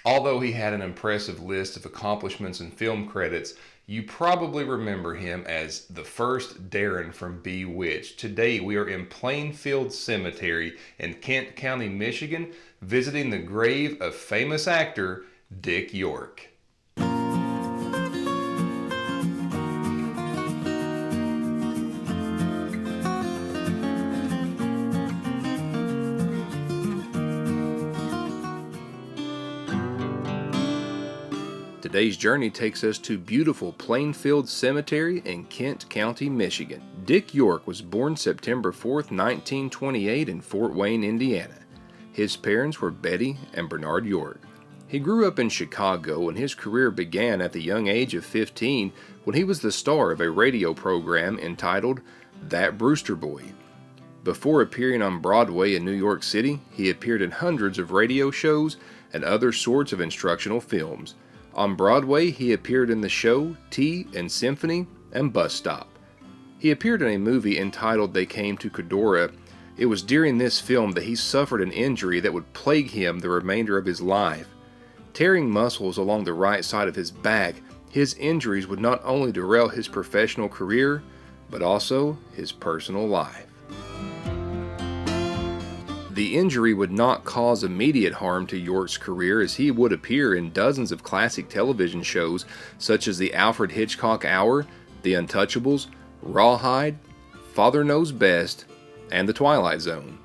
Although he had an impressive list of accomplishments and film credits, you probably remember him as the first Darren from Bewitched. Today we are in Plainfield Cemetery in Kent County, Michigan, visiting the grave of famous actor Dick York. Today's journey takes us to beautiful Plainfield Cemetery in Kent County, Michigan. Dick York was born September 4th, 1928 in Fort Wayne, Indiana. His parents were Betty and Bernard York. He grew up in Chicago and his career began at the young age of 15 when he was the star of a radio program entitled That Brewster Boy. Before appearing on Broadway in New York City, he appeared in hundreds of radio shows and other sorts of instructional films. On Broadway, he appeared in the show Tea and Symphony and Bus Stop. He appeared in a movie entitled They Came to Cadora. It was during this film that he suffered an injury that would plague him the remainder of his life. Tearing muscles along the right side of his back, his injuries would not only derail his professional career, but also his personal life. The injury would not cause immediate harm to York's career, as he would appear in dozens of classic television shows such as The Alfred Hitchcock Hour, The Untouchables, Rawhide, Father Knows Best, and The Twilight Zone.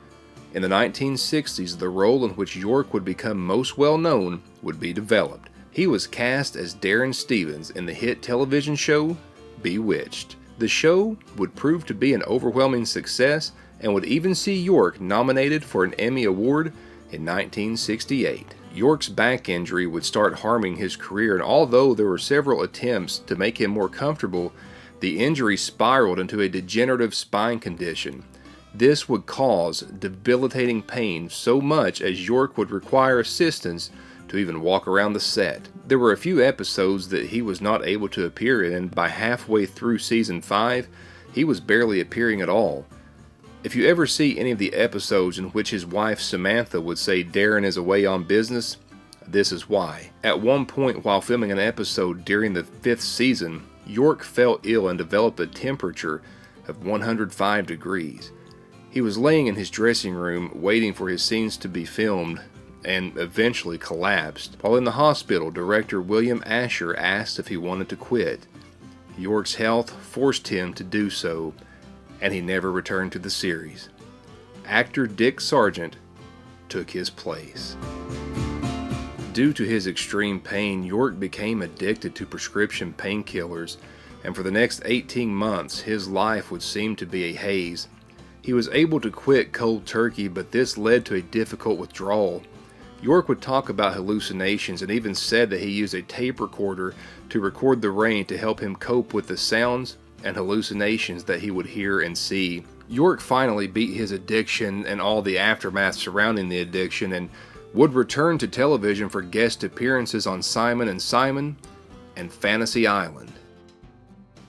In the 1960s, the role in which York would become most well known would be developed. He was cast as Darren Stevens in the hit television show Bewitched. The show would prove to be an overwhelming success and would even see York nominated for an Emmy Award in 1968. York's back injury would start harming his career, and although there were several attempts to make him more comfortable, the injury spiraled into a degenerative spine condition. This would cause debilitating pain so much as York would require assistance to even walk around the set. There were a few episodes that he was not able to appear in, and by halfway through season 5, he was barely appearing at all. If you ever see any of the episodes in which his wife Samantha would say Darren is away on business, this is why. At one point while filming an episode during the 5th season, York fell ill and developed a temperature of 105 degrees. He was laying in his dressing room waiting for his scenes to be filmed and eventually collapsed. While in the hospital, director William Asher asked if he wanted to quit. York's health forced him to do so, and he never returned to the series. Actor Dick Sargent took his place. Due to his extreme pain, York became addicted to prescription painkillers, and for the next 18 months, his life would seem to be a haze. He was able to quit cold turkey, but this led to a difficult withdrawal. York would talk about hallucinations and even said that he used a tape recorder to record the rain to help him cope with the sounds and hallucinations that he would hear and see. York finally beat his addiction and all the aftermath surrounding the addiction and would return to television for guest appearances on Simon & Simon and Fantasy Island.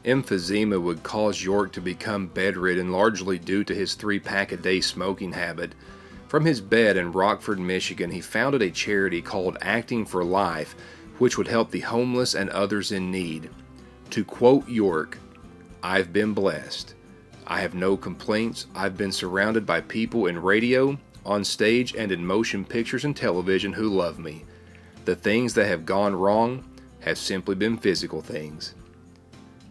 Emphysema would cause York to become bedridden, largely due to his 3-pack-a-day smoking habit. From his bed in Rockford, Michigan, he founded a charity called Acting for Life, which would help the homeless and others in need. To quote York, "I've been blessed. I have no complaints. I've been surrounded by people in radio, on stage, and in motion pictures and television who love me. The things that have gone wrong have simply been physical things."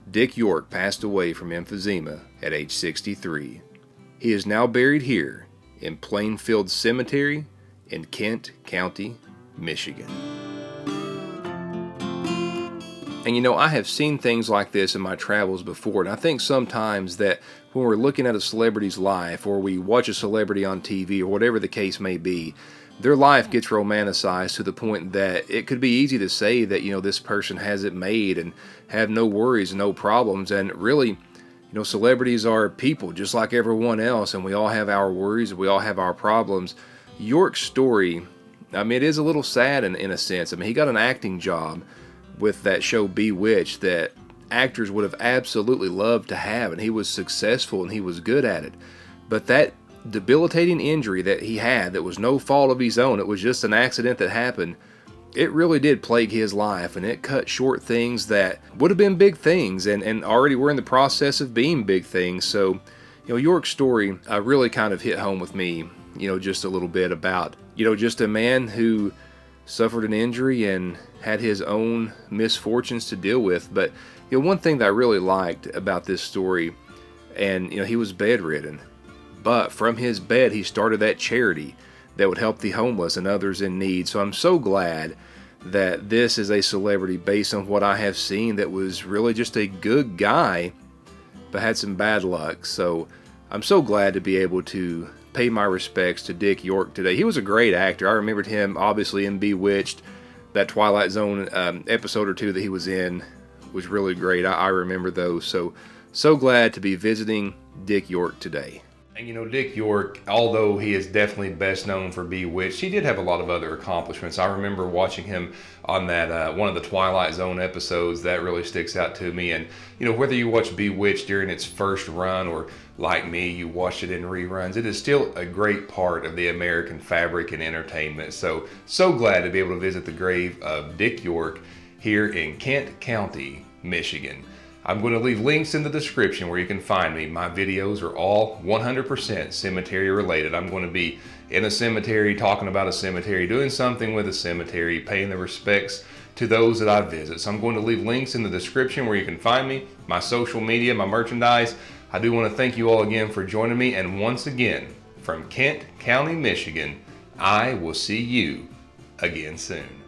Dick York passed away from emphysema at age 63. He is now buried here in Plainfield Cemetery in Kent County, Michigan. And you know, I have seen things like this in my travels before, and I think sometimes that when we're looking at a celebrity's life, or we watch a celebrity on TV, or whatever the case may be, their life gets romanticized to the point that it could be easy to say that, you know, this person has it made and have no worries, no problems, and really, you know, celebrities are people just like everyone else, and we all have our worries, we all have our problems. York's story, I mean, it is a little sad in a sense. I mean, he got an acting job with that show Bewitched that actors would have absolutely loved to have, and he was successful and he was good at it. But that debilitating injury that he had, that was no fault of his own, it was just an accident that happened, it really did plague his life, and it cut short things that would have been big things and already were in the process of being big things. So, York's story really kind of hit home with me, just a little bit about, just a man who suffered an injury and had his own misfortunes to deal with. But, one thing that I really liked about this story, and, he was bedridden, but from his bed, he started that charity that would help the homeless and others in need. So I'm so glad that this is a celebrity based on what I have seen that was really just a good guy, but had some bad luck. So I'm so glad to be able to pay my respects to Dick York today. He was a great actor. I remembered him obviously in Bewitched. That Twilight Zone episode or two that he was in was really great. I remember those. So glad to be visiting Dick York today. And Dick York, although he is definitely best known for Bewitched, he did have a lot of other accomplishments. I remember watching him on that one of the Twilight Zone episodes. That really sticks out to me. And whether you watch Bewitched during its first run or like me, you watched it in reruns, it is still a great part of the American fabric and entertainment. So glad to be able to visit the grave of Dick York here in Kent County, Michigan. I'm going to leave links in the description where you can find me. My videos are all 100% cemetery related. I'm going to be in a cemetery, talking about a cemetery, doing something with a cemetery, paying the respects to those that I visit. So I'm going to leave links in the description where you can find me, my social media, my merchandise. I do want to thank you all again for joining me. And once again, from Kent County, Michigan, I will see you again soon.